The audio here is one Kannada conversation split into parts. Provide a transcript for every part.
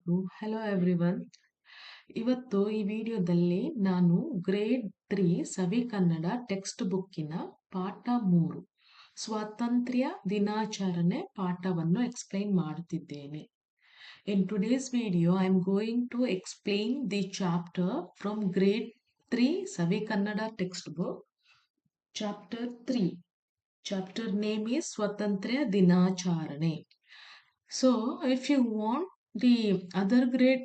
Hello everyone. ಇವತ್ತು ಈ ವಿಡಿಯೋದಲ್ಲಿ ನಾನು ಗ್ರೇಡ್ 3 ಸವಿ ಕನ್ನಡ ಟೆಕ್ಸ್ಟ್ ಬುಕ್ಕಿನ ಪಾಠ 3 ಸ್ವಾತಂತ್ರ್ಯ ದಿನಾಚರಣೆ ಪಾಠವನ್ನು ಎಕ್ಸ್ಪ್ಲೈನ್ ಮಾಡುತ್ತಿದ್ದೇನೆ. In today's video, I am going to explain the chapter from grade 3 Savi Kannada textbook. Chapter 3. Chapter name is Swatantriya Dinacharane. So, if you want the other grade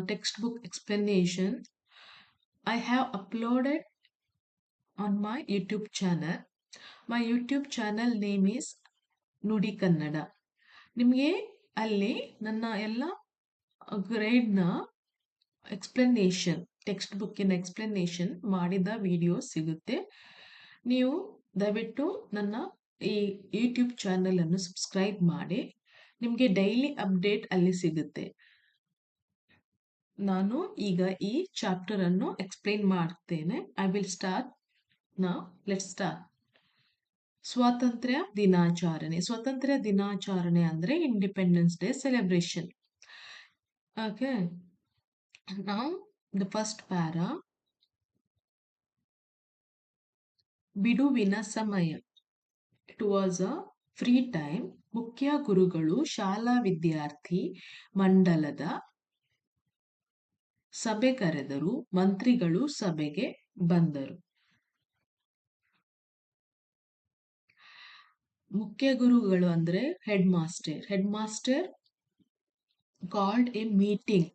textbook explanation, I have uploaded on my YouTube channel. My YouTube channel name is ನುಡಿ ಕನ್ನಡ. ನಿಮಗೆ ಅಲ್ಲಿ ನನ್ನ ಎಲ್ಲ ಗ್ರೇಡ್ನ ಎಕ್ಸ್ಪ್ಲನೇಷನ್ ಟೆಕ್ಸ್ಟ್ ಬುಕ್ಕಿನ ಎಕ್ಸ್ಪ್ಲನೇಷನ್ ಮಾಡಿದ ವಿಡಿಯೋ ಸಿಗುತ್ತೆ. ನೀವು ದಯವಿಟ್ಟು ನನ್ನ ಈ ಯೂಟ್ಯೂಬ್ ಚಾನಲ್ ಅನ್ನು ಸಬ್ಸ್ಕ್ರೈಬ್ ಮಾಡಿ. ನಿಮಗೆ ಡೈಲಿ ಅಪ್ಡೇಟ್ ಅಲ್ಲಿ ಸಿಗುತ್ತೆ. ನಾನು ಈಗ ಈ ಚಾಪ್ಟರ್ ಅನ್ನು ಎಕ್ಸ್ಪ್ಲೈನ್ ಮಾಡ್ತೇನೆ. I will start now. Let's start. ಸ್ವಾತಂತ್ರ್ಯ ದಿನಾಚರಣೆ. ಸ್ವಾತಂತ್ರ್ಯ ದಿನಾಚರಣೆ ಅಂದ್ರೆ independence day celebration. Okay, now the first para. ಬಿಡುವಿನ ಸಮಯ. It was a free time. ಮುಖ್ಯ ಗುರುಗಳು ಶಾಲಾ ವಿದ್ಯಾರ್ಥಿ ಮಂಡಲದ ಸಭೆ ಕರೆದರು. ಮಂತ್ರಿಗಳು ಸಭೆಗೆ ಬಂದರು. ಮುಖ್ಯ ಗುರುಗಳು ಅಂದ್ರೆ head master. Head master called A meeting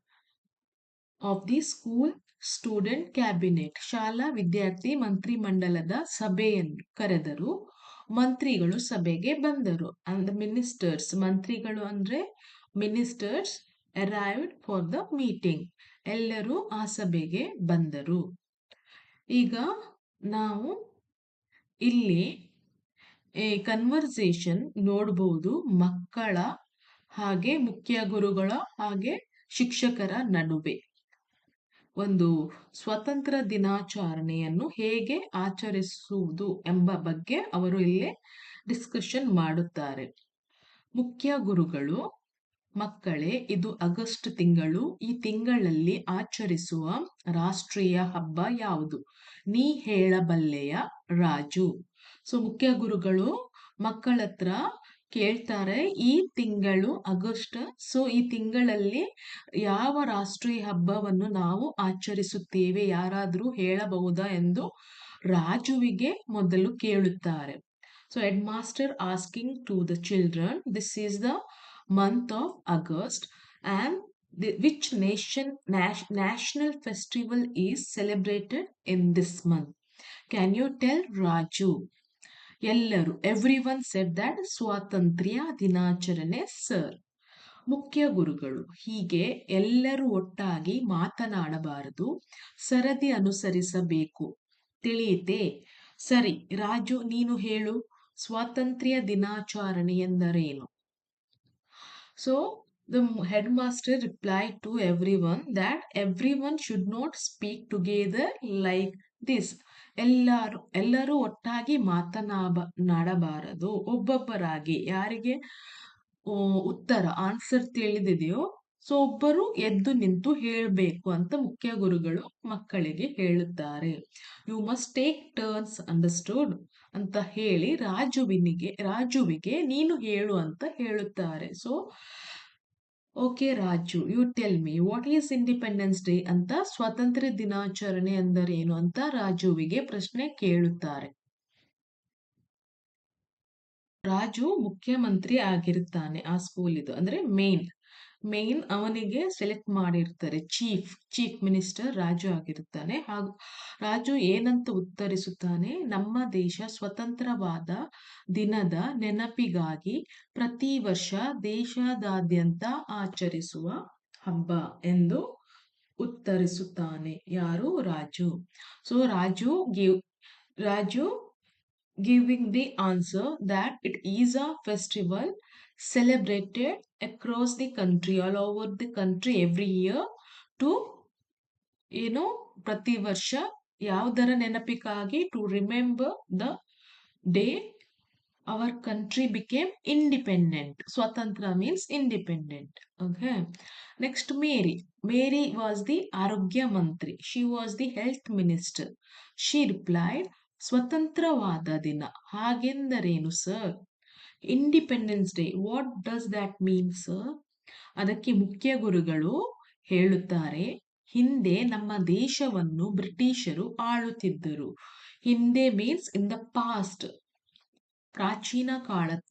of the school student cabinet. ಶಾಲಾ ವಿದ್ಯಾರ್ಥಿ ಮಂತ್ರಿ ಮಂಡಲದ ಸಭೆಯನ್ನು ಕರೆದರು. ಮಂತ್ರಿಗಳು ಸಭೆಗೆ ಬಂದರು. ಅಂಡ್ ಮಿನಿಸ್ಟರ್ಸ್, ಮಂತ್ರಿಗಳು ಅಂದ್ರೆ ministers arrived for the meeting. ಎಲ್ಲರೂ ಆ ಸಭೆಗೆ ಬಂದರು. ಈಗ ನಾವು ಇಲ್ಲಿ ಕನ್ವರ್ಸೇಷನ್ ನೋಡಬಹುದು. ಮಕ್ಕಳ ಹಾಗೆ ಮುಖ್ಯ ಗುರುಗಳ ಹಾಗೆ ಶಿಕ್ಷಕರ ನಡುವೆ ಒಂದು ಸ್ವತಂತ್ರ ದಿನಾಚರಣೆಯನ್ನು ಹೇಗೆ ಆಚರಿಸುವುದು ಎಂಬ ಬಗ್ಗೆ ಅವರು ಇಲ್ಲಿ ಡಿಸ್ಕಷನ್ ಮಾಡುತ್ತಾರೆ. ಮುಖ್ಯ ಗುರುಗಳು, ಮಕ್ಕಳೇ, ಇದು ಆಗಸ್ಟ್ ತಿಂಗಳು. ಈ ತಿಂಗಳಲ್ಲಿ ಆಚರಿಸುವ ರಾಷ್ಟ್ರೀಯ ಹಬ್ಬ ಯಾವುದು? ನೀ ಹೇಳಬಲ್ಲೆಯ ರಾಜು. ಸೊ ಮುಖ್ಯ ಗುರುಗಳು ಮಕ್ಕಳ ಹತ್ರ ಕೇಳ್ತಾರೆ, ಈ ತಿಂಗಳು ಆಗಸ್ಟ್, ಸೊ ಈ ತಿಂಗಳಲ್ಲಿ ಯಾವ ರಾಷ್ಟ್ರೀಯ ಹಬ್ಬವನ್ನು ನಾವು ಆಚರಿಸುತ್ತೇವೆ, ಯಾರಾದ್ರೂ ಹೇಳಬಹುದಾ ಎಂದು ರಾಜುವಿಗೆ ಮೊದಲು ಕೇಳುತ್ತಾರೆ. So headmaster asking to the children, this is the month of August and which national festival is celebrated in this month? Can you tell Raju? ಎಲ್ಲರೂ, everyone said that ಸ್ವಾತಂತ್ರ್ಯ ದಿನಾಚರಣೆ ಸರ್. ಮುಖ್ಯ ಗುರುಗಳು, ಹೀಗೆ ಎಲ್ಲರೂ ಒಟ್ಟಾಗಿ ಮಾತನಾಡಬಾರದು, ಸರದಿ ಅನುಸರಿಸಬೇಕು. ತಿಳಿಯಿತೆ? ಸರಿ, ರಾಜು ನೀನು ಹೇಳು, ಸ್ವಾತಂತ್ರ್ಯ ದಿನಾಚರಣೆ ಎಂದರೇನು? So the headmaster replied to everyone that everyone should not speak together like this. ಎಲ್ಲರೂ ಒಟ್ಟಾಗಿ ಮಾತನಾಡಬಾರದು, ಒಬ್ಬೊಬ್ಬರಾಗಿ. ಯಾರಿಗೆ ಉತ್ತರ ಆನ್ಸರ್ ತಿಳಿದಿದೆಯೋ ಸೊ ಒಬ್ಬರು ಎದ್ದು ನಿಂತು ಹೇಳಬೇಕು ಅಂತ ಮುಖ್ಯ ಗುರುಗಳು ಮಕ್ಕಳಿಗೆ ಹೇಳುತ್ತಾರೆ. You must take turns, understood ಅಂತ ಹೇಳಿ ರಾಜುವಿಗೆ ನೀನು ಹೇಳು ಅಂತ ಹೇಳುತ್ತಾರೆ. So okay Raju, you tell me what is Independence Day ಅಂತ, ಸ್ವಾತಂತ್ರ್ಯ ದಿನಾಚರಣೆ ಎಂದರೇನು ಅಂತ ರಾಜುವಿಗೆ ಪ್ರಶ್ನೆ ಕೇಳುತ್ತಾರೆ. ರಾಜು ಮುಖ್ಯಮಂತ್ರಿ ಆಗಿರ್ತಾನೆ ಆ ಸ್ಕೂಲಿದು, ಅಂದ್ರೆ ಮೇನ್ ಅವನಿಗೆ ಸೆಲೆಕ್ಟ್ ಮಾಡಿರ್ತಾರೆ. ಚೀಫ್ ಮಿನಿಸ್ಟರ್ ರಾಜು ಆಗಿರ್ತಾನೆ. ಹಾಗೂ ರಾಜು ಏನಂತ ಉತ್ತರಿಸುತ್ತಾನೆ, ನಮ್ಮ ದೇಶ ಸ್ವತಂತ್ರವಾದ ದಿನದ ನೆನಪಿಗಾಗಿ ಪ್ರತಿ ವರ್ಷ ದೇಶದಾದ್ಯಂತ ಆಚರಿಸುವ ಹಬ್ಬ ಎಂದು ಉತ್ತರಿಸುತ್ತಾನೆ. ಯಾರು? Raju. So Raju giving the answer that it is a festival celebrated across the country, all over the country every year to ಪ್ರತಿ ವರ್ಷ ಯಾವುದರ ನೆನಪಿಗಾಗಿ? To remember the day our country became independent. Swatantra means independent. Okay. Next, Mary. Mary was the Arogya Mantri. She was the health minister. She replied, Swatantravada Dina. ಹಾಗೆಂದರೇನು sir? Independence day, what does that mean sir? ಅದಕ್ಕೆ ಮುಖ್ಯ ಗುರುಗಳು ಹೇಳುತ್ತಾರೆ, ಹಿಂದೆ ನಮ್ಮ ದೇಶವನ್ನು ಬ್ರಿಟಿಷರು ಆಳುತ್ತಿದ್ದರು. ಹಿಂದೆ ಮೀನ್ಸ್ ಇನ್ ದ ಪಾಸ್ಟ್. ಪ್ರಾಚೀನ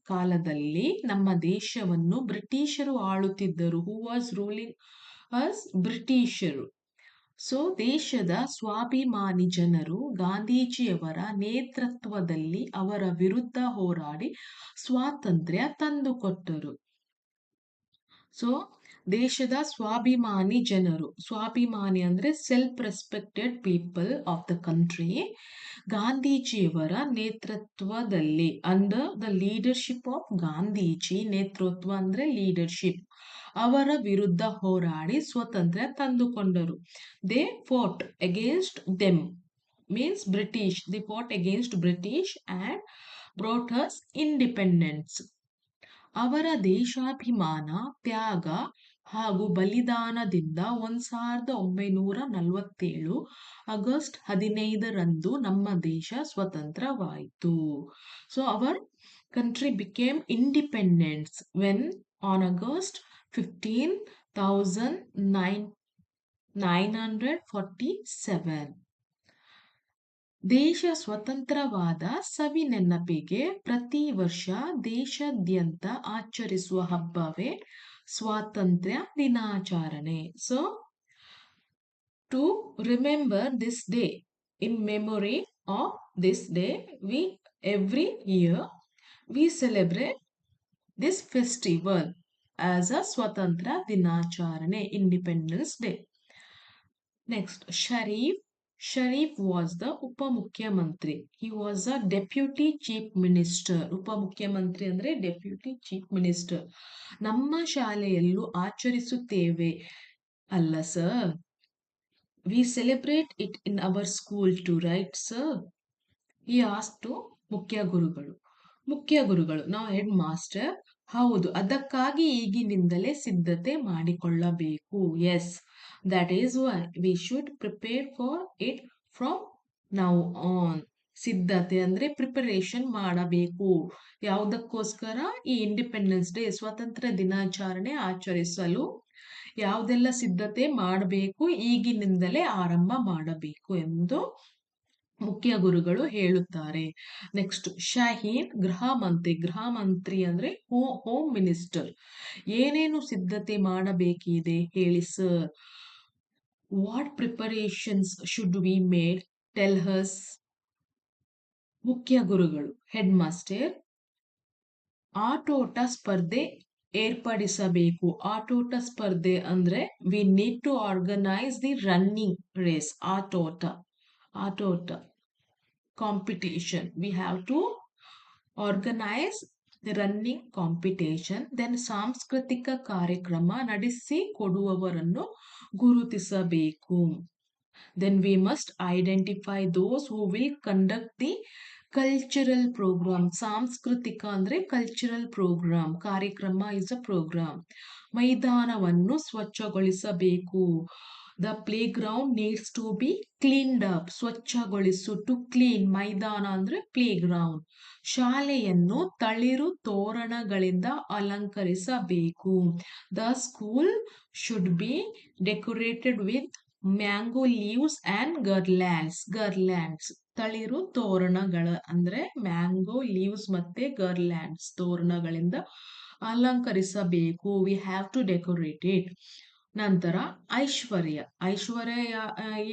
ಕಾಲದಲ್ಲಿ ನಮ್ಮ ದೇಶವನ್ನು ಬ್ರಿಟಿಷರು ಆಳುತ್ತಿದ್ದರು. Who was ruling us? ಬ್ರಿಟಿಷರು. ಸೊ ದೇಶದ ಸ್ವಾಭಿಮಾನಿ ಜನರು ಗಾಂಧೀಜಿಯವರ ನೇತೃತ್ವದಲ್ಲಿ ಅವರ ವಿರುದ್ಧ ಹೋರಾಡಿ ಸ್ವಾತಂತ್ರ್ಯ ತಂದುಕೊಟ್ಟರು. ಸೊ ದೇಶದ ಸ್ವಾಭಿಮಾನಿ ಜನರು, ಸ್ವಾಭಿಮಾನಿ ಅಂದ್ರೆ self respected people of the country, ಗಾಂಧೀಜಿಯವರ ನೇತೃತ್ವದಲ್ಲಿ, under the leadership of Gandhiji, ನೇತೃತ್ವ ಅಂದ್ರೆ ಲೀಡರ್ಶಿಪ್, ಅವರ ವಿರುದ್ಧ ಹೋರಾಡಿ ಸ್ವತಂತ್ರ ತಂದುಕೊಂಡರು. They fought against them means British. They fought against British and brought us independence. ಅವರ ದೇಶಾಭಿಮಾನ, ತ್ಯಾಗ ಹಾಗೂ ಬಲಿದಾನದಿಂದ 1947 ಆಗಸ್ಟ್ 15ರಂದು ನಮ್ಮ ದೇಶ ಸ್ವತಂತ್ರವಾಯಿತು. So our country became independent when on August 15, 1947. ದೇಶ ಸ್ವತಂತ್ರವಾದ ಸವಿ ನೆನಪಿಗೆ ಪ್ರತಿ ವರ್ಷ ದೇಶಾದ್ಯಂತ ಆಚರಿಸುವ ಹಬ್ಬವೇ ಸ್ವಾತಂತ್ರ್ಯ ದಿನಾಚರಣೆ. So to remember this day, in memory of this day, we every year we celebrate this festival as a Swatantra Dinacharane, Independence Day. Next, Sharif was the Upamukhyamantri. He was a deputy chief minister. Upamukhyamantri ಅಂದ್ರೆ ಡೆಪ್ಯೂಟಿ ಚೀಫ್ ಮಿನಿಸ್ಟರ್. ನಮ್ಮ ಶಾಲೆಯಲ್ಲೂ ಆಚರಿಸುತ್ತೇವೆ ಅಲ್ಲ sir? We celebrate it in our school too, right sir? He asked to ಮುಖ್ಯ ಗುರುಗಳು, ನಾವು ಹೆಡ್ ಮಾಸ್ಟರ್, ಹೌದು, ಅದಕ್ಕಾಗಿ ಈಗಿನಿಂದಲೇ ಸಿದ್ಧತೆ ಮಾಡಿಕೊಳ್ಳಬೇಕು. Yes, that is why we should prepare for it from now on. ಸಿದ್ಧತೆ ಅಂದ್ರೆ ಪ್ರಿಪರೇಷನ್ ಮಾಡಬೇಕು. ಯಾವುದಕ್ಕೋಸ್ಕರ? ಈ ಇಂಡಿಪೆಂಡೆನ್ಸ್ ಡೇ, ಸ್ವಾತಂತ್ರ್ಯ ದಿನಾಚರಣೆ ಆಚರಿಸಲು ಯಾವುದೆಲ್ಲ ಸಿದ್ಧತೆ ಮಾಡಬೇಕು, ಈಗಿನಿಂದಲೇ ಆರಂಭ ಮಾಡಬೇಕು ಎಂದು ಮುಖ್ಯ ಗುರುಗಳು ಹೇಳುತ್ತಾರೆ. ನೆಕ್ಸ್ಟ್, ಶಾಹೀನ್ ಗೃಹ ಮಂತ್ರಿ ಅಂದ್ರೆ ಹೋಮ್ ಮಿನಿಸ್ಟರ್. ಏನೇನು ಸಿದ್ಧತೆ ಮಾಡಬೇಕಿದೆ ಹೇಳಿ sir? What preparations should we made? Tell us. ಮುಖ್ಯ ಗುರುಗಳು, ಹೆಡ್ ಮಾಸ್ಟರ್, ಆಟೋಟ ಸ್ಪರ್ಧೆ ಏರ್ಪಡಿಸಬೇಕು. ಆಟೋಟ ಸ್ಪರ್ಧೆ ಅಂದ್ರೆ we need to organise the running race. ಆಟೋಟ competition. We have to organize the running competition. Then ಸಾಂಸ್ಕೃತಿಕ ಕಾರ್ಯಕ್ರಮ ನಡೆಸಿ ಕೊಡುವವರನ್ನು ಗುರುತಿಸಬೇಕು. Then we must identify those who will conduct the cultural program. ಸಾಂಸ್ಕೃತಿಕ ಅಂದ್ರೆ ಕಲ್ಚರಲ್ ಪ್ರೋಗ್ರಾಮ್, ಕಾರ್ಯಕ್ರಮ ಇಸ್ ಅ ಪ್ರೋಗ್ರಾಮ್. ಮೈದಾನವನ್ನು ಸ್ವಚ್ಛಗೊಳಿಸಬೇಕು. The playground needs to be cleaned up. ಸ್ವಚ್ಛಗೊಳಿಸು, ಟು ಕ್ಲೀನ್. ಮೈದಾನ ಅಂದ್ರೆ ಪ್ಲೇಗ್ರೌಂಡ್. ಶಾಲೆಯನ್ನು ತಳಿರು ತೋರಣಗಳಿಂದ ಅಲಂಕರಿಸಬೇಕು. The school should be decorated with mango leaves and garlands. ತಳಿರು ತೋರಣಗಳ ಅಂದ್ರೆ ಮ್ಯಾಂಗೋ ಲೀವ್ಸ್ ಮತ್ತೆ ಗರ್ಲ್ಯಾಂಡ್ಸ್, ತೋರಣಗಳಿಂದ ಅಲಂಕರಿಸಬೇಕು. We have to decorate it. ನಂತರ ಐಶ್ವರ್ಯ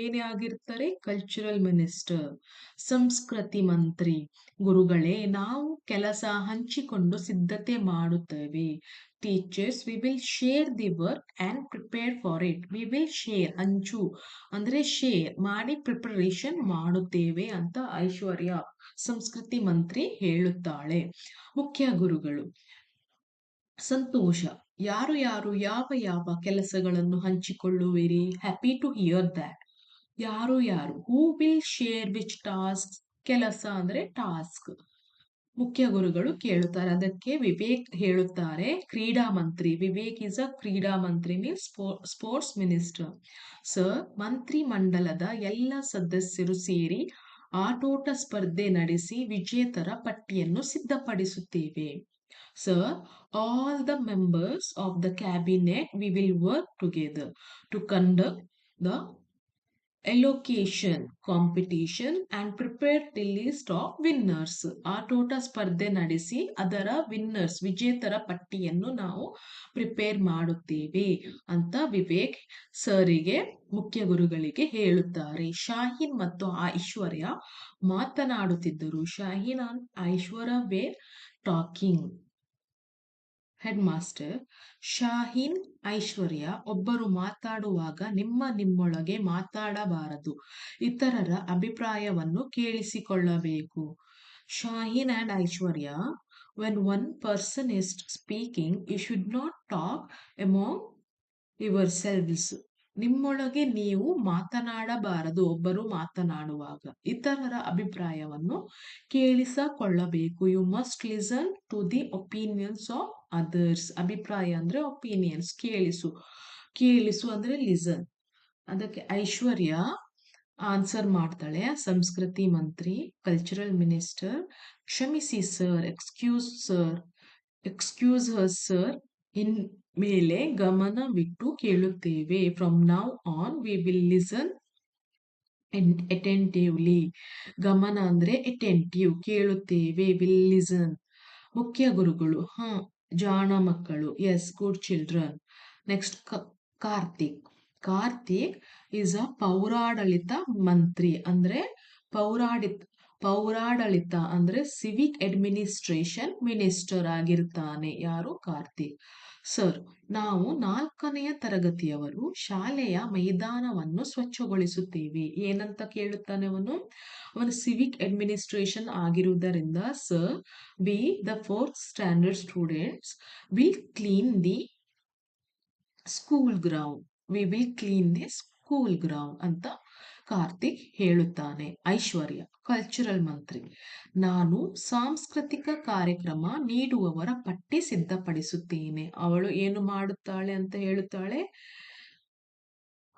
ಏನೇ ಆಗಿರ್ತಾರೆ? ಕಲ್ಚರಲ್ ಮಿನಿಸ್ಟರ್, ಸಂಸ್ಕೃತಿ ಮಂತ್ರಿ. ಗುರುಗಳೇ, ನಾವು ಕೆಲಸ ಹಂಚಿಕೊಂಡು ಸಿದ್ಧತೆ ಮಾಡುತ್ತೇವೆ. Teachers, we will share the work and prepare for it. We will share, ಹಂಚು ಅಂದ್ರೆ ಶೇರ್ ಮಾಡಿ ಪ್ರಿಪರೇಷನ್ ಮಾಡುತ್ತೇವೆ ಅಂತ ಐಶ್ವರ್ಯ, ಸಂಸ್ಕೃತಿ ಮಂತ್ರಿ ಹೇಳುತ್ತಾಳೆ. ಮುಖ್ಯ ಗುರುಗಳು, ಸಂತೋಷ, ಯಾರು ಯಾವ ಕೆಲಸಗಳನ್ನು ಹಂಚಿಕೊಳ್ಳುವಿರಿ? Happy to hear that. ಯಾರು who will share which task? ಕೆಲಸ ಅಂದ್ರೆ ಟಾಸ್ಕ್. ಮುಖ್ಯ ಗುರುಗಳು ಕೇಳುತ್ತಾರೆ. ಅದಕ್ಕೆ ವಿವೇಕ್ ಹೇಳುತ್ತಾರೆ, ಕ್ರೀಡಾ ಮಂತ್ರಿ. ವಿವೇಕ್ ಇಸ್ ಅ ಕ್ರೀಡಾ ಮಂತ್ರಿ ಮೀನ್ಸ್ ಸ್ಪೋರ್ಟ್ಸ್ ಮಿನಿಸ್ಟರ್. ಸರ್, ಮಂತ್ರಿ ಮಂಡಲದ ಎಲ್ಲ ಸದಸ್ಯರು ಸೇರಿ ಆಟೋಟ ಸ್ಪರ್ಧೆ ನಡೆಸಿ ವಿಜೇತರ ಪಟ್ಟಿಯನ್ನು ಸಿದ್ಧಪಡಿಸುತ್ತೇವೆ. Sir, all the members of the cabinet, we will work together to conduct the allocation competition and prepare the list of winners. ಆಟೋಟ ಸ್ಪರ್ಧೆ ನಡೆಸಿ ಅದರ ವಿನ್ನರ್ಸ್ ವಿಜೇತರ ಪಟ್ಟಿಯನ್ನು ನಾವು ಪ್ರಿಪೇರ್ ಮಾಡುತ್ತೇವೆ ಅಂತ ವಿವೇಕ್ ಸರಿಗೆ ಮುಖ್ಯ ಗುರುಗಳಿಗೆ ಹೇಳುತ್ತಾರೆ. ಶಾಹೀನ್ ಮತ್ತು ಐಶ್ವರ್ಯ ಮಾತನಾಡುತ್ತಿದ್ದರು. Shaheen and Aishwarya were talking. Headmaster, Shaheen, Aishwarya ಒಬ್ಬರು ಮಾತಾಡುವಾಗ ನಿಮ್ಮೊಳಗೆ ಮಾತಾಡಬಾರದು, ಇತರರ ಅಭಿಪ್ರಾಯವನ್ನು ಕೇಳಿಸಿಕೊಳ್ಳಬೇಕು. Shaheen and Aishwarya, when one person is speaking, you should not talk among yourselves. ನಿಮ್ಮೊಳಗೆ ನೀವು ಮಾತನಾಡಬಾರದು ಒಬ್ಬರು ಮಾತನಾಡುವಾಗ, ಇತರರ ಅಭಿಪ್ರಾಯವನ್ನು ಕೇಳಿಸಿಕೊಳ್ಳಬೇಕು. You must listen to the opinions of others. ಅಭಿಪ್ರಾಯ ಅಂದ್ರೆ ಒಪಿನಿಯನ್ಸ್, ಕೇಳಿಸು ಅಂದ್ರೆ ಲಿಸನ್. ಅದಕ್ಕೆ ಐಶ್ವರ್ಯ ಆನ್ಸರ್ ಮಾಡ್ತಾಳೆ, ಸಂಸ್ಕೃತಿ ಮಂತ್ರಿ, ಕಲ್ಚರಲ್ ಮಿನಿಸ್ಟರ್, ಕ್ಷಮಿಸಿ ಸರ್, ಎಕ್ಸ್ಕ್ಯೂಸ್ ಹರ್ ಸರ್, ಇನ್ ಮೇಲೆ ಗಮನವಿಟ್ಟು ಕೇಳುತ್ತೇವೆ. From now on we will listen attentively. ಗಮನ ಅಂದ್ರೆ ಅಟೆಂಟಿವ್, ಕೇಳುತ್ತೇವೆ, ವಿಲ್ ಲಿಸನ್. ಮುಖ್ಯ ಗುರುಗಳು, ಜಾಣ ಮಕ್ಕಳು, yes, good children. Next Karthik is a ಪೌರಾಡಳಿತ ಮಂತ್ರಿ. ಅಂದ್ರೆ ಪೌರಾಡಳಿತ ಅಂದ್ರೆ ಸಿವಿಕ್ ಅಡ್ಮಿನಿಸ್ಟ್ರೇಷನ್ ಮಿನಿಸ್ಟರ್ ಆಗಿರ್ತಾನೆ. ಯಾರು? ಕಾರ್ತಿಕ್. ಸರ್, ನಾವು 4ನೇ ತರಗತಿಯವರು ಶಾಲೆಯ ಮೈದಾನವನ್ನು ಸ್ವಚ್ಛಗೊಳಿಸುತ್ತೇವೆ. ಏನಂತ ಕೇಳುತ್ತಾನೆ ಅವನು ಸಿವಿಕ್ ಅಡ್ಮಿನಿಸ್ಟ್ರೇಷನ್ ಆಗಿರುವುದರಿಂದ, sir, we the 4th standard students will clean the school ground. We will clean the school ground ಅಂತ ಕಾರ್ತಿಕ್ ಹೇಳುತ್ತಾನೆ. ಐಶ್ವರ್ಯ, ಕಲ್ಚರಲ್ ಮಂತ್ರಿ, ನಾನು ಸಾಂಸ್ಕೃತಿಕ ಕಾರ್ಯಕ್ರಮ ನೀಡುವವರ ಪಟ್ಟಿ ಸಿದ್ಧಪಡಿಸುತ್ತೇನೆ. ಅವಳು ಏನು ಮಾಡುತ್ತಾಳೆ ಅಂತ ಹೇಳುತ್ತಾಳೆ,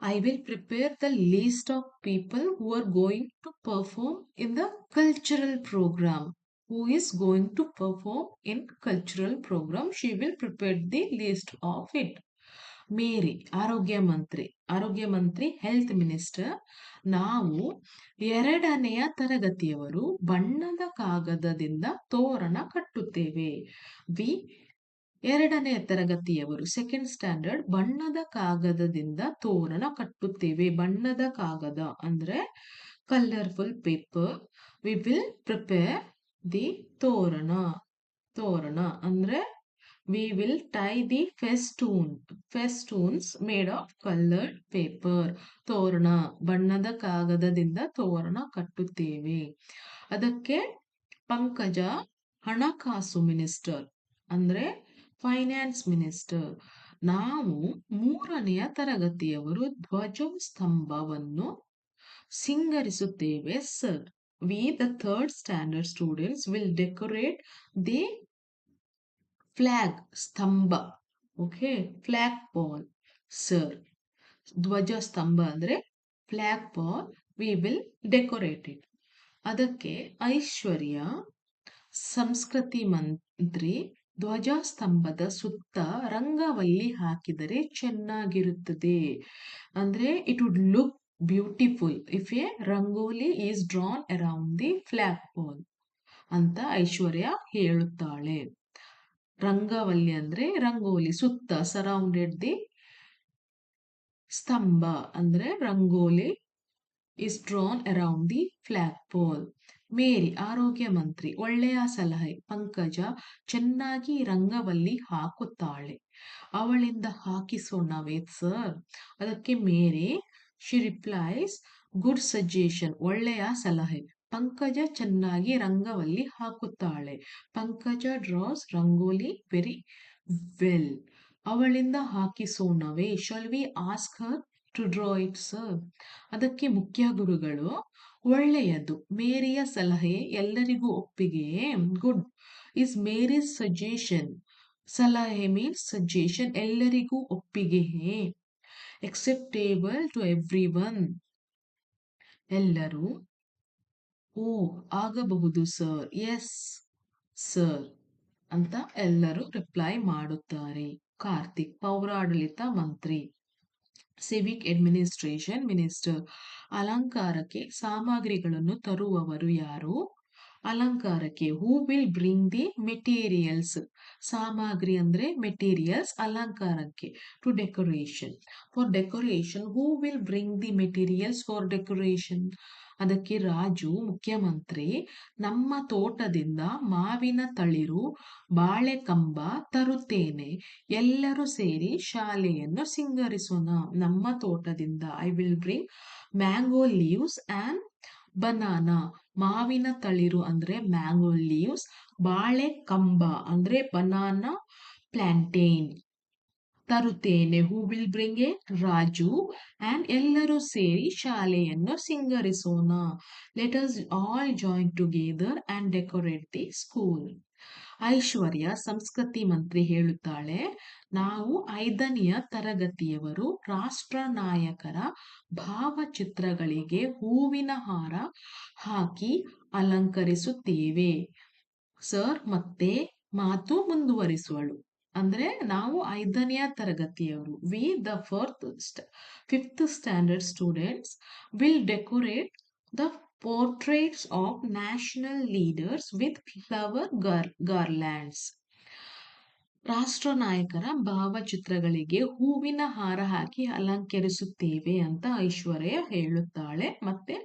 I will prepare the list of people who are going to perform in the cultural program. Who is going to perform in cultural program? She will prepare the list of it. ಮೇರಿ, ಆರೋಗ್ಯ ಮಂತ್ರಿ, ಹೆಲ್ತ್ ಮಿನಿಸ್ಟರ್, ನಾವು 2ನೇ ತರಗತಿಯವರು ಬಣ್ಣದ ಕಾಗದದಿಂದ ತೋರಣ ಕಟ್ಟುತ್ತೇವೆ. 2ನೇ ತರಗತಿಯವರು, 2nd ಸ್ಟ್ಯಾಂಡರ್ಡ್, ಬಣ್ಣದ ಕಾಗದದಿಂದ ತೋರಣ ಕಟ್ಟುತ್ತೇವೆ. ಬಣ್ಣದ ಕಾಗದ ಅಂದ್ರೆ colourful paper. We will prepare the ತೋರಣ ಅಂದ್ರೆ we will tie the festoons made of colored paper. ತೋರಣ, ಬಣ್ಣದ ಕಾಗದದಿಂದ ತೋರಣ ಕಟ್ಟುತ್ತೇವೆ. ಅದಕ್ಕೆ ಪಂಕಜ, ಹಣಕಾಸು ಮಿನಿಸ್ಟರ್ ಅಂದ್ರೆ ಫೈನಾನ್ಸ್ ಮಿನಿಸ್ಟರ್, ನಾವು 3ನೇ ತರಗತಿಯವರು ಧ್ವಜಸ್ತಂಭವನ್ನು ಸಿಂಗರಿಸುತ್ತೇವೆ. Sir, we the 3rd standard students will decorate the flag ಸ್ತಂಭ. Okay, flag pole. ಸರ್, ಧ್ವಜ ಸ್ತಂಭ ಅಂದ್ರೆ flag pole, we will decorate it. ಅದಕ್ಕೆ ಐಶ್ವರ್ಯ, ಸಂಸ್ಕೃತಿ ಮಂತ್ರಿ, ಧ್ವಜಸ್ತಂಭದ ಸುತ್ತ ರಂಗವಲ್ಲಿ ಹಾಕಿದರೆ ಚೆನ್ನಾಗಿರುತ್ತದೆ. ಅಂದ್ರೆ it would look beautiful if a rangoli is drawn around the flag pole ಅಂತ ಐಶ್ವರ್ಯ ಹೇಳುತ್ತಾಳೆ. ರಂಗವಲ್ಲಿ ಅಂದ್ರೆ ರಂಗೋಲಿ, ಸುತ್ತ, ಸರೌಂಡೆಡ್ ದಿ ಸ್ತಂಭ ಅಂದ್ರೆ rangoli is drawn around the flag pole. Mary, ಆರೋಗ್ಯ ಮಂತ್ರಿ, ಒಳ್ಳೆಯ ಸಲಹೆ. ಪಂಕಜ ಚೆನ್ನಾಗಿ ರಂಗವಲ್ಲಿ ಹಾಕುತ್ತಾಳೆ, ಅವಳಿಂದ ಹಾಕಿಸೋಣವೇ ಸರ್? ಅದಕ್ಕೆ Mary, she replies, good suggestion, ಒಳ್ಳೆಯ ಸಲಹೆ. ಪಂಕಜ ಚೆನ್ನಾಗಿ ರಂಗವಲ್ಲಿ ಹಾಕುತ್ತಾಳೆ. Pankaja draws rangoli very well. ಅವಳಿಂದ ಹಾಕಿಸೋಣವೇ? Shall we ask her to draw it sir. ಅದಕ್ಕೆ ಮುಖ್ಯ ಗುರುಗಳು, ಒಳ್ಳೆಯದು, ಮೇರಿಯ ಸಲಹೆ ಎಲ್ಲರಿಗೂ ಒಪ್ಪಿಗೆಯೇ? Good is Mary's suggestion. ಸಲಹೆ ಮೀನ್ಸ್ ಸಜೆಷನ್, ಎಲ್ಲರಿಗೂ ಒಪ್ಪಿಗೆಯೇ? acceptable to everyone. ಎಲ್ಲರೂ ಓ ಆಗಬಹುದು ಸರ್, ಎಸ್ ಸರ್ ಅಂತ ಎಲ್ಲರೂ ರಿಪ್ಲೈ ಮಾಡುತ್ತಾರೆ. ಕಾರ್ತಿಕ್ ಪೌರಾಡಳಿತ ಮಂತ್ರಿ, ಸಿವಿಕ್ ಅಡ್ಮಿನಿಸ್ಟ್ರೇಷನ್ ಮಿನಿಸ್ಟರ್. ಅಲಂಕಾರಕ್ಕೆ ಸಾಮಗ್ರಿಗಳನ್ನು ತರುವವರು ಯಾರು? ಅಲಂಕಾರಕ್ಕೆ who will bring the materials. ಸಾಮಗ್ರಿ ಅಂದ್ರೆ ಮೆಟೀರಿಯಲ್ಸ್, ಅಲಂಕಾರಕ್ಕೆ to decoration. For decoration who will bring the materials for decoration. ಅದಕ್ಕೆ ರಾಜು ಮುಖ್ಯಮಂತ್ರಿ, ನಮ್ಮ ತೋಟದಿಂದ ಮಾವಿನ ತಳಿರು, ಬಾಳೆ ಕಂಬ ತರುತ್ತೇನೆ, ಎಲ್ಲರೂ ಸೇರಿ ಶಾಲೆಯನ್ನು ಸಿಂಗರಿಸೋಣ. ನಮ್ಮ ತೋಟದಿಂದ I will bring mango leaves and banana. ಮಾವಿನ ತಳಿರು ಅಂದ್ರೆ ಮ್ಯಾಂಗೋ ಲೀವ್ಸ್, ಬಾಳೆ ಕಂಬ ಅಂದ್ರೆ ಬನಾನಾ ಪ್ಲಾಂಟೇನ್ ತರುತ್ತೇನೆ. Who will bring a Raju and ಎಲ್ಲರೂ ಸೇರಿ ಶಾಲೆಯನ್ನು ಸಿಂಗರಿಸೋಣ. Let us all join together and decorate the school. Aishwarya ಸಂಸ್ಕೃತಿ ಮಂತ್ರಿ ಹೇಳುತ್ತಾಳೆ, ನಾವು 5ನೇ ತರಗತಿಯವರು ರಾಷ್ಟ್ರ ನಾಯಕರ ಭಾವಚಿತ್ರಗಳಿಗೆ ಹೂವಿನ ಹಾರ ಹಾಕಿ ಅಲಂಕರಿಸುತ್ತೇವೆ. ಸರ್ ಮತ್ತೆ ಮಾತು ಮುಂದುವರಿಸುವಳು. ಅಂದ್ರೆ ನಾವು 5ನೇ ತರಗತಿಯವರು, we the fifth standard students will decorate the portraits of national leaders with flower garlands. ರಾಷ್ಟ್ರ ನಾಯಕರ ಭಾವಚಿತ್ರಗಳಿಗೆ ಹೂವಿನ ಹಾರ ಹಾಕಿ ಅಲಂಕರಿಸುತ್ತೇವೆ ಅಂತ ಐಶ್ವರ್ಯ ಹೇಳುತ್ತಾಳೆ. ಮತ್ತೆ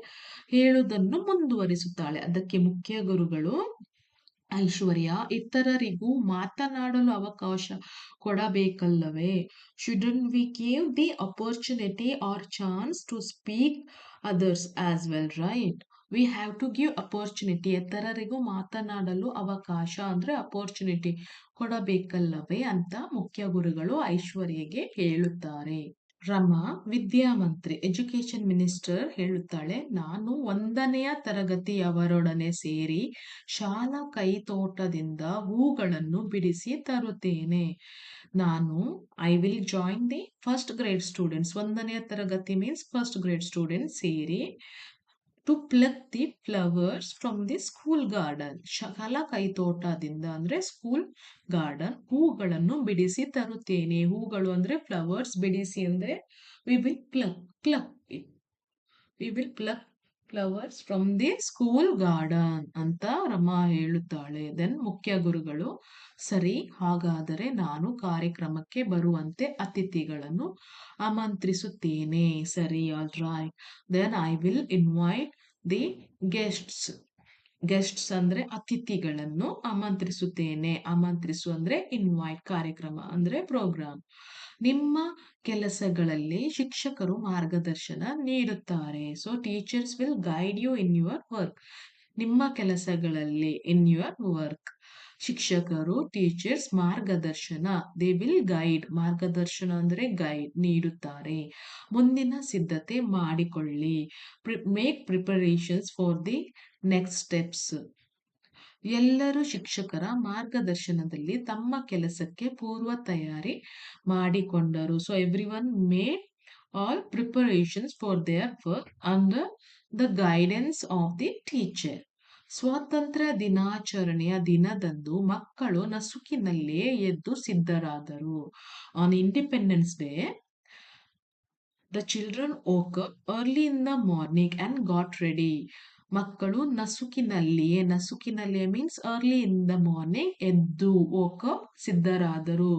ಹೇಳುವುದನ್ನು ಮುಂದುವರಿಸುತ್ತಾಳೆ. ಅದಕ್ಕೆ ಮುಖ್ಯ ಗುರುಗಳು, ಐಶ್ವರ್ಯ, ಇತರರಿಗೂ ಮಾತನಾಡಲು ಅವಕಾಶ ಕೊಡಬೇಕಲ್ಲವೇ? Shouldn't we give the opportunity or chance to speak others as well, right? We have to give opportunity. ಇತರರಿಗೂ ಮಾತನಾಡಲು ಅವಕಾಶ ಅಂದ್ರೆ ಅಪರ್ಚುನಿಟಿ ಕೊಡಬೇಕಲ್ಲವೇ ಅಂತ ಮುಖ್ಯ ಗುರುಗಳು ಐಶ್ವರ್ಯಗೆ ಹೇಳುತ್ತಾರೆ. ರಮಾ ವಿದ್ಯಾಮಂತ್ರಿ ಎಜುಕೇಶನ್ ಮಿನಿಸ್ಟರ್ ಹೇಳುತ್ತಾಳೆ, ನಾನು 1ನೇ ತರಗತಿಯವರೊಡನೆ ಸೇರಿ ಶಾಲಾ ಕೈತೋಟದಿಂದ ಹೂಗಳನ್ನು ಬಿಡಿಸಿ ತರುತ್ತೇನೆ. ನಾನು I will join the first grade students. 1ನೇ ತರಗತಿ ಮೀನ್ಸ್ ಫಸ್ಟ್ ಗ್ರೇಡ್ ಸ್ಟೂಡೆಂಟ್ಸ್ ಸೇರಿ to pluck the flowers from the school garden. ಶಾಲಾ ಕೈತೋಟದಿಂದ ಅಂದ್ರೆ ಸ್ಕೂಲ್ ಗಾರ್ಡನ್ ಹೂಗಳನ್ನು ಬಿಡಿಸಿ ತರುತ್ತೇನೆ. ಹೂಗಳು ಅಂದ್ರೆ ಫ್ಲವರ್ಸ್, ಬಿಡಿಸಿ ಅಂದ್ರೆ we will pluck flowers from the school garden ಅಂತ ರಮಾ ಹೇಳುತ್ತಾಳೆ. ದೆನ್ ಮುಖ್ಯ ಗುರುಗಳು, ಸರಿ, ಹಾಗಾದರೆ ನಾನು ಕಾರ್ಯಕ್ರಮಕ್ಕೆ ಬರುವಂತೆ ಅತಿಥಿಗಳನ್ನು ಆಮಂತ್ರಿಸುತ್ತೇನೆ. ಸರಿ, all right. Then I will invite the guests ಅಂದ್ರೆ ಅತಿಥಿಗಳನ್ನು ಆಮಂತ್ರಿಸುತ್ತೇನೆ. ಆಮಂತ್ರಿಸು ಅಂದ್ರೆ ಇನ್ವೈಟ್, ಕಾರ್ಯಕ್ರಮ ಅಂದ್ರೆ ಪ್ರೋಗ್ರಾಮ್. ನಿಮ್ಮ ಕೆಲಸಗಳಲ್ಲಿ ಶಿಕ್ಷಕರು ಮಾರ್ಗದರ್ಶನ ನೀಡುತ್ತಾರೆ. So teachers will guide you in your work. ನಿಮ್ಮ ಕೆಲಸಗಳಲ್ಲಿ ಇನ್ ಯುವರ್ ವರ್ಕ್ ಶಿಕ್ಷಕರು, ಟೀಚರ್ಸ್, ಮಾರ್ಗದರ್ಶನ, ದೇ ವಿಲ್ ಗೈಡ್, ಮಾರ್ಗದರ್ಶನ ಅಂದ್ರೆ ಗೈಡ್ ನೀಡುತ್ತಾರೆ. ಮುಂದಿನ ಸಿದ್ಧತೆ ಮಾಡಿಕೊಳ್ಳಿ, make preparations for the next steps. ಎಲ್ಲರೂ ಶಿಕ್ಷಕರ ಮಾರ್ಗದರ್ಶನದಲ್ಲಿ ತಮ್ಮ ಕೆಲಸಕ್ಕೆ ಪೂರ್ವ ತಯಾರಿ ಮಾಡಿಕೊಂಡರು. So every one made all preparations for their work under the guidance of the teacher. ಸ್ವಾತಂತ್ರ್ಯ ದಿನಾಚರಣೆಯ ದಿನದಂದು ಮಕ್ಕಳು ನಸುಕಿನಲ್ಲೇ ಎದ್ದು ಸಿದ್ಧರಾದರು. On independence day the children woke up early in the morning and got ready. ಮಕ್ಕಳು ನಸುಕಿನಲ್ಲಿಯೇ means early in the morning ಎದ್ದು, woke up ಸಿದ್ಧರಾದರು.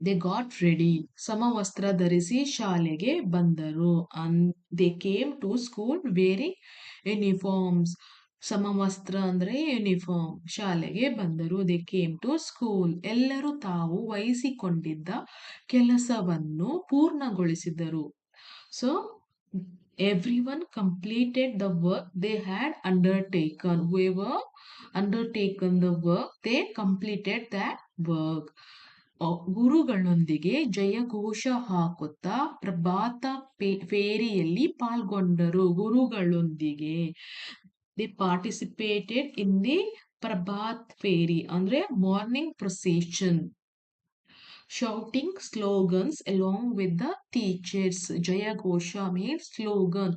ದೇ ಗಾಟ್ ರೆಡಿ, ಸಮವಸ್ತ್ರ ಧರಿಸಿ ಶಾಲೆಗೆ ಬಂದರು. They came to school wearing uniforms. ಸಮವಸ್ತ್ರ ಅಂದ್ರೆ ಯೂನಿಫಾರ್ಮ್. ಶಾಲೆಗೆ ಬಂದರು. They came to school. ಎಲ್ಲರೂ ತಾವು ವಹಿಸಿಕೊಂಡಿದ್ದ ಕೆಲಸವನ್ನು ಪೂರ್ಣಗೊಳಿಸಿದರು. So everyone completed the work they had undertaken. Whoever undertaken the work, they completed that work. ಗುರುಗಳೊಂದಿಗೆ ಜಯಘೋಷ ಹಾಕುತ್ತಾ ಪ್ರಭಾತ ಫೇರಿಯಲ್ಲಿ ಪಾಲ್ಗೊಂಡರು. ಗುರುಗಳೊಂದಿಗೆ they participated in the Prabhat Pheri ಅಂದ್ರೆ morning procession, shouting slogans along with the teachers. ಜಯಘೋಷ means slogan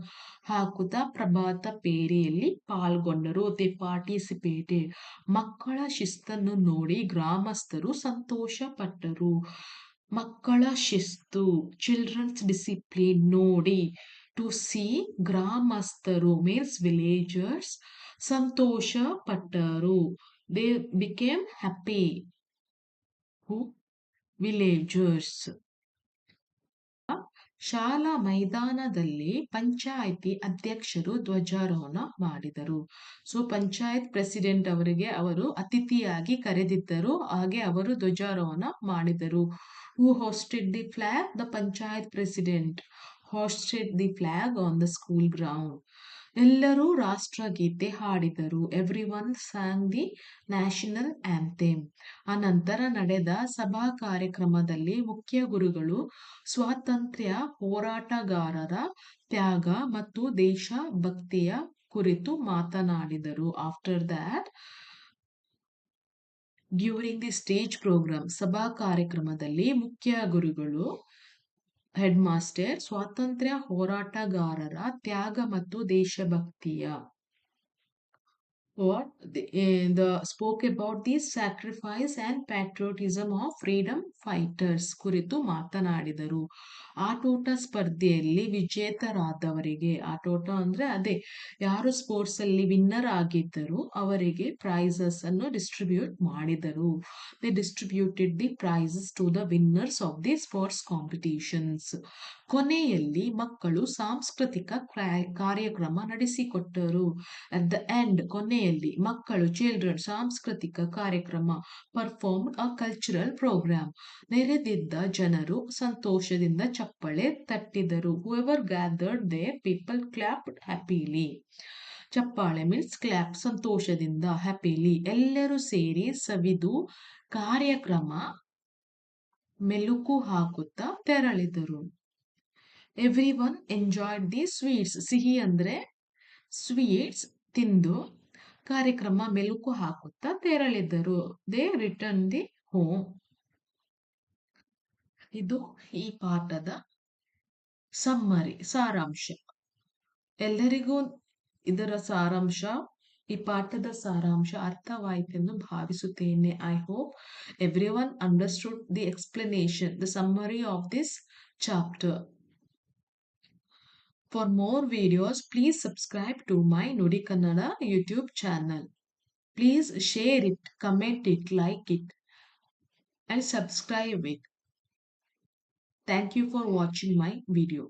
ಹಾಕುತ್ತಾ ಪ್ರಭಾತ ಪೇರಿಯಲ್ಲಿ ಪಾಲ್ಗೊಂಡರು. They participated. ಮಕ್ಕಳ ಶಿಸ್ತನ್ನು ನೋಡಿ ಗ್ರಾಮಸ್ಥರು ಸಂತೋಷ ಪಟ್ಟರು. ಮಕ್ಕಳ ಶಿಸ್ತು, ಚಿಲ್ಡ್ರನ್ಸ್ ಡಿಸಿಪ್ಲಿನ್ ನೋಡಿ, ಟು ಸಿ ಗ್ರಾಮಸ್ಥರು ಮೀನ್ಸ್ ವಿಲೇಜರ್ಸ್ ಸಂತೋಷ ಪಟ್ಟರು. They became happy. Who villagers. ಶಾಲಾ ಮೈದಾನದಲ್ಲಿ ಪಂಚಾಯಿತಿ ಅಧ್ಯಕ್ಷರು ಧ್ವಜಾರೋಹಣ ಮಾಡಿದರು. ಸೊ ಪಂಚಾಯತ್ ಪ್ರೆಸಿಡೆಂಟ್ ಅವರಿಗೆ ಅವರು ಅತಿಥಿಯಾಗಿ ಕರೆದಿದ್ದರು, ಹಾಗೆ ಅವರು ಧ್ವಜಾರೋಹಣ ಮಾಡಿದರು. Who hosted the flag? The panchayat president hosted the flag on the school ground. ಎಲ್ಲರೂ ರಾಷ್ಟ್ರಗೀತೆ ಹಾಡಿದರು. Every one sang the national anthem. ಅನಂತರ ನಡೆದ ಸಭಾ ಕಾರ್ಯಕ್ರಮದಲ್ಲಿ ಮುಖ್ಯ ಗುರುಗಳು ಸ್ವಾತಂತ್ರ್ಯ ಹೋರಾಟಗಾರರ ತ್ಯಾಗ ಮತ್ತು ದೇಶಭಕ್ತಿಯ ಕುರಿತು ಮಾತನಾಡಿದರು. After that, during the stage programme, ಸಭಾ ಕಾರ್ಯಕ್ರಮದಲ್ಲಿ ಮುಖ್ಯ ಗುರುಗಳು ಹೆಡ್ ಮಾಸ್ಟರ್ ಸ್ವಾತಂತ್ರ್ಯ ಹೋರಾಟಗಾರರ ತ್ಯಾಗ ಮತ್ತು ದೇಶಭಕ್ತಿಯ spoke about the sacrifice and patriotism of freedom fighters ಕುರಿತು ಮಾತನಾಡಿದರು. ಆಟೋಟ ಸ್ಪರ್ಧೆಯಲ್ಲಿ ವಿಜೇತರಾದವರಿಗೆ, ಆಟೋಟ ಅಂದ್ರೆ ಅದೇ ಯಾರು ಸ್ಪೋರ್ಟ್ಸ್ ಅಲ್ಲಿ ವಿನ್ನರ್ ಆಗಿದ್ದರು ಅವರಿಗೆ ಪ್ರೈಸಸ್ ಅನ್ನು ಡಿಸ್ಟ್ರಿಬ್ಯೂಟ್ ಮಾಡಿದರು. They distributed the prizes to the winners of the sports competitions. ಕೊನೆಯಲ್ಲಿ ಮಕ್ಕಳು ಸಾಂಸ್ಕೃತಿಕ ಕಾರ್ಯಕ್ರಮ ನಡೆಸಿಕೊಟ್ಟರು. ಅಟ್ ದ ಎಂಡ್, ಕೊನೆಯಲ್ಲಿ ಮಕ್ಕಳು ಚಿಲ್ಡ್ರನ್ ಸಾಂಸ್ಕೃತಿಕ ಕಾರ್ಯಕ್ರಮ ಪರ್ಫಾರ್ಮ್ಡ್ ಅ ಕಲ್ಚರಲ್ ಪ್ರೋಗ್ರಾಮ್. ನೆರೆದಿದ್ದ ಜನರು ಸಂತೋಷದಿಂದ ಚಪ್ಪಳೆ ತಟ್ಟಿದರು. Whoever gathered there people clapped happily. ಚಪ್ಪಾಳೆ ಮೀನ್ಸ್ ಕ್ಲಾಪ್, ಸಂತೋಷದಿಂದ, ಹ್ಯಾಪಿಲಿ. ಎಲ್ಲರೂ ಸೇರಿ ಸವಿದು ಕಾರ್ಯಕ್ರಮ ಮೆಲುಕು ಹಾಕುತ್ತಾ ತೆರಳಿದರು. Every one enjoyed the sweets. ಸಿಹಿ ಅಂದ್ರೆ ಸ್ವೀಟ್ಸ್ ತಿಂದು ಕಾರ್ಯಕ್ರಮ ಮೆಲುಕು ಹಾಕುತ್ತಾ ತೆರಳಿದರು. They return the home. ಇದು ಈ ಪಾಠದ ಸಮ್ಮರಿ, ಸಾರಾಂಶ. ಎಲ್ಲರಿಗೂ ಇದರ ಸಾರಾಂಶ, ಈ ಪಾಠದ ಸಾರಾಂಶ ಅರ್ಥವಾಯಿತೆಂದು ಭಾವಿಸುತ್ತೇನೆ. I hope every one understood the explanation, the summary of this chapter. For more videos, please subscribe to my Nudi Kannada YouTube channel. Please share it, comment it, like it, and subscribe it. Thank you for watching my video.